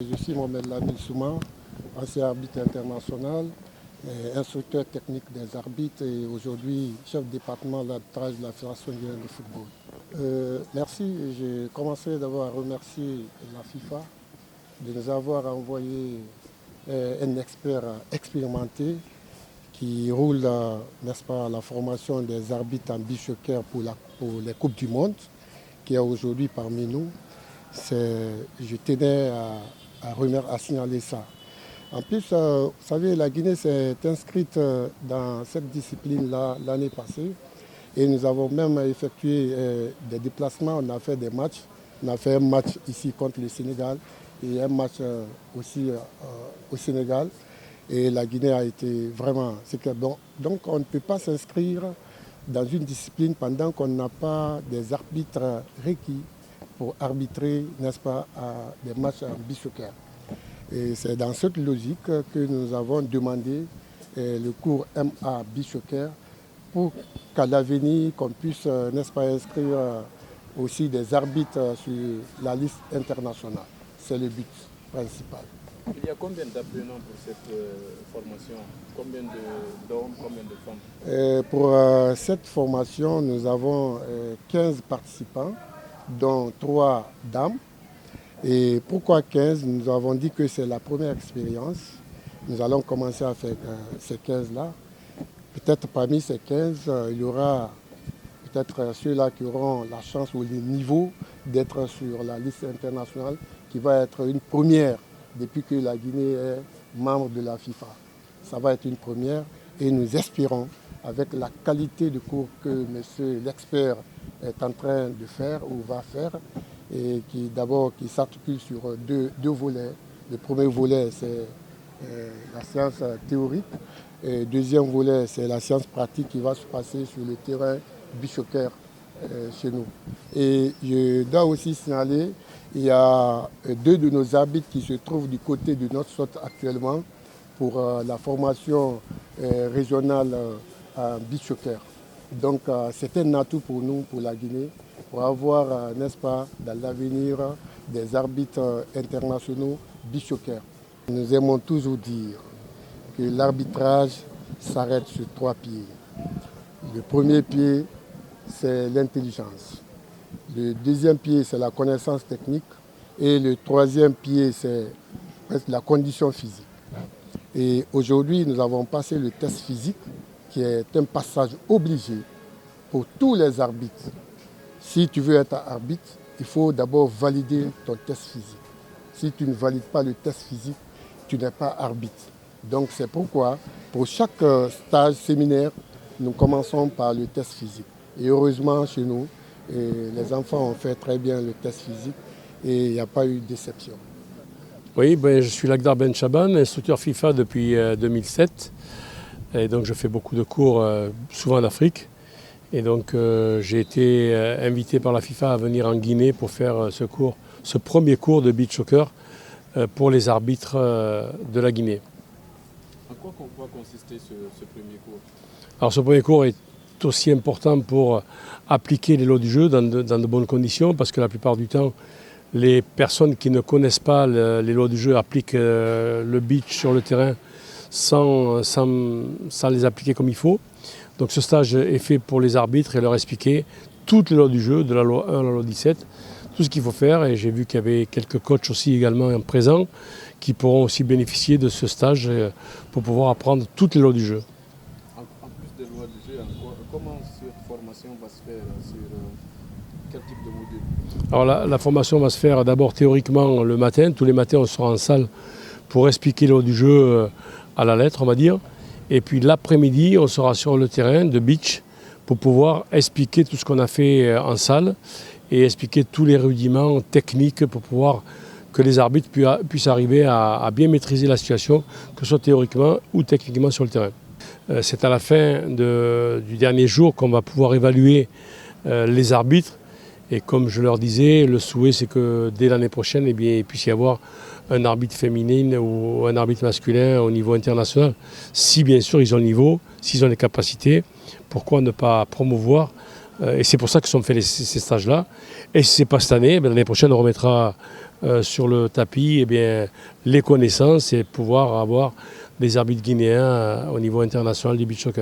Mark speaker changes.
Speaker 1: Je suis Mohamed Lamine Souma, ancien arbitre international, instructeur technique des arbitres et aujourd'hui chef de département d'arbitrage de la Fédération guinéenne de football. Merci, j'ai commencé d'abord à remercier la FIFA de nous avoir envoyé un expert expérimenté qui roule, n'est-ce pas, la formation des arbitres en beach soccer pour les Coupes du Monde, qui est aujourd'hui parmi nous. Je tenais à signaler ça. En plus, vous savez, la Guinée s'est inscrite dans cette discipline-là l'année passée et nous avons même effectué des déplacements, on a fait des matchs. On a fait un match ici contre le Sénégal et un match aussi au Sénégal. Et la Guinée a été vraiment... Donc on ne peut pas s'inscrire dans une discipline pendant qu'on n'a pas des arbitres requis pour arbitrer, n'est-ce pas, à des matchs en beach soccer. Et c'est dans cette logique que nous avons demandé le cours MA beach soccer pour qu'à l'avenir, qu'on puisse, n'est-ce pas, inscrire aussi des arbitres sur la liste internationale. C'est le but principal.
Speaker 2: Il y a combien d'apprenants pour cette formation? Combien d'hommes, combien de femmes?
Speaker 1: Pour cette formation, nous avons 15 participants, dont 3 dames. Et pourquoi 15? Nous avons dit que c'est la première expérience. Nous allons commencer à faire ces 15-là. Peut-être parmi ces 15, il y aura peut-être ceux-là qui auront la chance ou le niveau d'être sur la liste internationale, qui va être une première depuis que la Guinée est membre de la FIFA. Ça va être une première et nous espérons, avec la qualité de cours que monsieur l'expert est en train de faire ou va faire, et qui s'articule sur deux volets. Le premier volet, c'est la science théorique. Et le deuxième volet, c'est la science pratique qui va se passer sur le terrain beach soccer chez nous. Et je dois aussi signaler, il y a 2 de nos arbitres qui se trouvent du côté de notre sorte actuellement pour la formation régionale en beach soccer. Donc c'est un atout pour nous, pour la Guinée, pour avoir, n'est-ce pas, dans l'avenir, des arbitres internationaux beach soccer. Nous aimons toujours dire que l'arbitrage s'arrête sur 3 pieds. Le premier pied, c'est l'intelligence. Le deuxième pied, c'est la connaissance technique. Et le troisième pied, c'est la condition physique. Et aujourd'hui, nous avons passé le test physique, qui est un passage obligé pour tous les arbitres. Si tu veux être arbitre, il faut d'abord valider ton test physique. Si tu ne valides pas le test physique, tu n'es pas arbitre. Donc c'est pourquoi, pour chaque stage séminaire, nous commençons par le test physique. Et heureusement, chez nous, les enfants ont fait très bien le test physique et il n'y a pas eu de déception.
Speaker 3: Oui, je suis Lagdar Ben Chaban, instructeur FIFA depuis 2007. Et donc je fais beaucoup de cours, souvent en Afrique. Et donc j'ai été invité par la FIFA à venir en Guinée pour faire ce premier cours de beach soccer pour les arbitres de la Guinée.
Speaker 2: En quoi va consister ce premier cours?
Speaker 3: Alors ce premier cours est aussi important pour appliquer les lois du jeu dans de bonnes conditions, parce que la plupart du temps, les personnes qui ne connaissent pas les lois du jeu appliquent le beach sur le terrain sans les appliquer comme il faut. Donc ce stage est fait pour les arbitres et leur expliquer toutes les lois du jeu, de la loi 1 à la loi 17, tout ce qu'il faut faire. Et j'ai vu qu'il y avait quelques coachs aussi également présents qui pourront aussi bénéficier de ce stage pour pouvoir apprendre toutes les lois du jeu.
Speaker 2: En plus des lois du jeu, comment cette formation va se faire sur quel type de module?
Speaker 3: Alors la formation va se faire d'abord théoriquement le matin. Tous les matins, on sera en salle pour expliquer les lois du jeu à la lettre, on va dire. Et puis l'après-midi, on sera sur le terrain de beach pour pouvoir expliquer tout ce qu'on a fait en salle et expliquer tous les rudiments techniques pour pouvoir que les arbitres puissent arriver à bien maîtriser la situation, que ce soit théoriquement ou techniquement sur le terrain. C'est à la fin du dernier jour qu'on va pouvoir évaluer les arbitres. Et comme je leur disais, le souhait c'est que dès l'année prochaine, il puisse y avoir un arbitre féminin ou un arbitre masculin au niveau international. Si bien sûr ils ont le niveau, s'ils ont les capacités, pourquoi ne pas promouvoir Et c'est pour ça que sont faits ces stages-là. Et si ce n'est pas cette année, l'année prochaine on remettra sur le tapis les connaissances et pouvoir avoir des arbitres guinéens au niveau international du beach soccer.